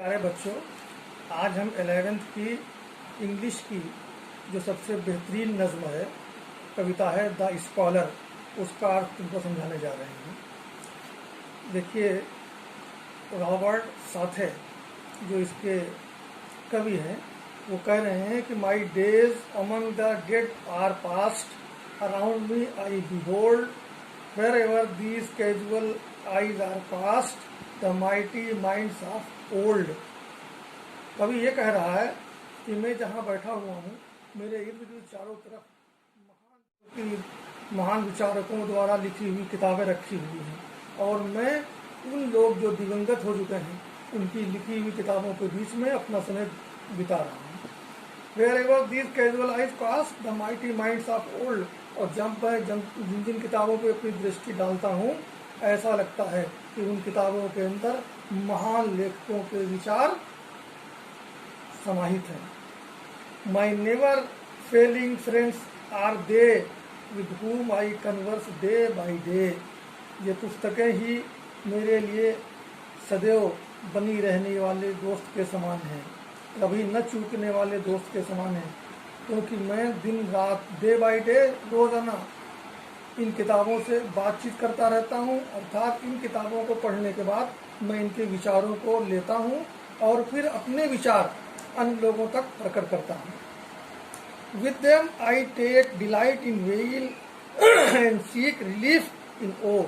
प्यारे बच्चों, आज हम 11th की इंग्लिश की जो सबसे बेहतरीन नज़्म है, कविता है द स्कॉलर, उसका अर्थ तुमको समझाने जा रहे हैं। देखिए, रॉबर्ट साथे जो इसके कवि हैं, वो कह रहे हैं कि my days among the dead are past, around me I behold, where ever these casual eyes are past, the mighty minds of old. कवि ये कह रहा है कि मैं जहाँ बैठा हुआ हूँ, मेरे इर्द गिर्द चारों तरफ महान विचारकों द्वारा लिखी हुई किताबें रखी हुई हैं, और मैं उन लोग जो दिवंगत हो चुके हैं उनकी लिखी हुई किताबों के बीच में अपना समय बिता रहा हूँ। Where ever these casual eyes pass the mighty minds of old, और जिन जिन किताबों पर अपनी दृष्टि डालता हूँ, ऐसा लगता है कि उन किताबों के अंदर महान लेखकों के विचार समाहित हैं। My never failing friends are they with whom I converse day by day. ये पुस्तकें ही मेरे लिए सदैव बनी रहने वाले दोस्त के समान हैं, कभी न चूकने वाले दोस्त के समान हैं, क्योंकि मैं दिन रात डे बाई डे रोजाना इन किताबों से बातचीत करता रहता हूँ। अर्थात इन किताबों को पढ़ने के बाद मैं इनके विचारों को लेता हूँ और फिर अपने विचार अन्य लोगों तक प्रकट करता हूँ। With them I take delight in wail and seek relief in awe।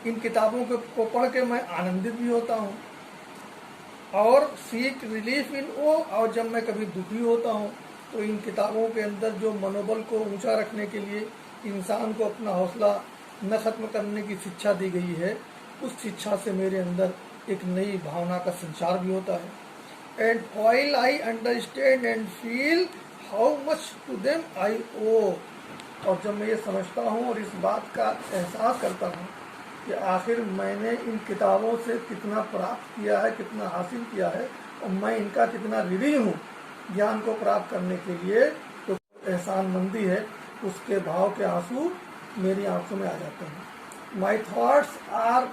इन किताबों को पढ़ के मैं आनंदित भी होता हूँ और सीक रिलीफ इन ओ, और जब मैं कभी दुखी होता हूँ तो इन किताबों के अंदर जो मनोबल को ऊंचा रखने के लिए इंसान को अपना हौसला न खत्म करने की शिक्षा दी गई है, उस शिक्षा से मेरे अंदर एक नई भावना का संचार भी होता है। And while I understand and feel how much to them I owe, और जब मैं ये समझता हूँ और इस बात का एहसास करता हूँ कि आखिर मैंने इन किताबों से कितना प्राप्त किया है, कितना हासिल किया है, और मैं इनका कितना ऋणी हूँ ज्ञान को प्राप्त करने के लिए, तो एहसानमंदी है, उसके भाव के आंसू मेरी आंखों में आ जाते हैं। My thoughts are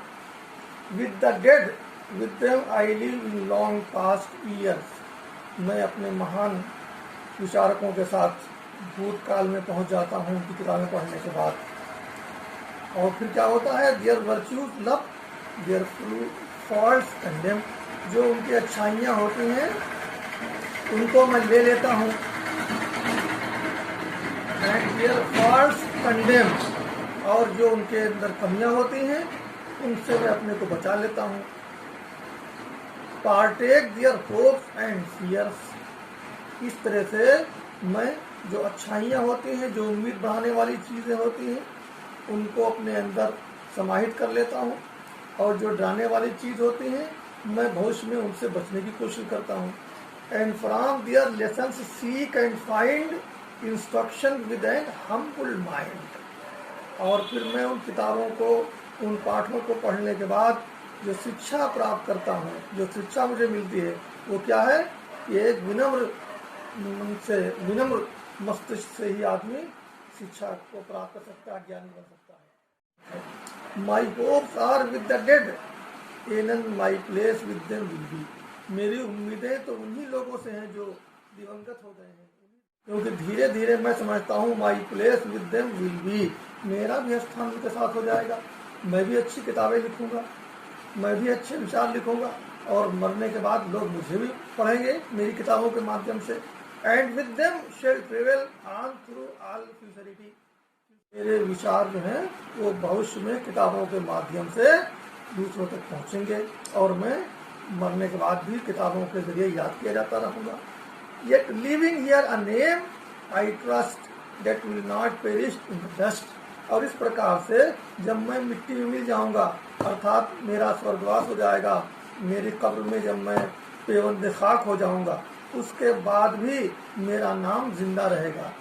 with the dead, with them I live in long past years. मैं अपने महान विचारकों के साथ भूतकाल में पहुंच जाता हूं उनकी किताबें पढ़ने के बाद। और फिर क्या होता है, their virtues love, their faults condemn. जो उनकी अच्छाइयाँ होती हैं उनको मैं ले लेता हूँ, एंड देयर फॉल्ट्स कंडेम, और जो उनके अंदर कमियाँ होती हैं उनसे मैं अपने को बचा लेता हूँ। Partake their hopes and fears. इस तरह से मैं जो अच्छाइयाँ होती हैं, जो उम्मीद बढ़ाने वाली चीज़ें होती हैं, उनको अपने अंदर समाहित कर लेता हूँ, और जो डराने वाली चीज़ होती हैं मैं भविष्य में उनसे बचने की कोशिश करता हूँ। And from their lessons seek and find instruction with an humble mind. और फिर मैं उन किताबों को, उन पाठों को पढ़ने के बाद जो शिक्षा प्राप्त करता हूँ, जो शिक्षा मुझे मिलती है, वो क्या है कि एक विनम्र मस्तिष्क से ही आदमी शिक्षा को प्राप्त कर सकता है, ज्ञानी बन सकता है। My hopes are with the dead, and my place with them will be. मेरी उम्मीदें तो उन्हीं लोगों से हैं जो दिवंगत हो गए हैं, क्योंकि धीरे धीरे मैं समझता हूँ माई place with them will B, मेरा भी स्थान उनके साथ हो जाएगा। मैं भी अच्छी किताबें लिखूंगा, मैं भी अच्छे विचार लिखूंगा, और मरने के बाद लोग मुझे भी पढ़ेंगे मेरी किताबों के माध्यम से। And with them shall prevail on through all futurity. मेरे विचार जो हैं वो भविष्य में किताबों के माध्यम से दूसरों तक पहुंचेंगे, और मैं मरने के बाद भी किताबों के जरिए याद किया जाता रहूँगा। Yet living here a name I trust that will not perish in the dust. और इस प्रकार से जब मैं मिट्टी में मिल जाऊँगा, अर्थात मेरा स्वर्गवास हो जाएगा, मेरी कब्र में जब मैं पेवंद खाक हो जाऊँगा, उसके बाद भी मेरा नाम जिंदा रहेगा,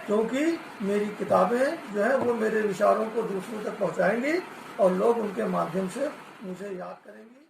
क्योंकि मेरी किताबें जो है वो मेरे विचारों को दूसरों तक पहुँचाएंगी और लोग उनके माध्यम से मुझे याद करेंगे।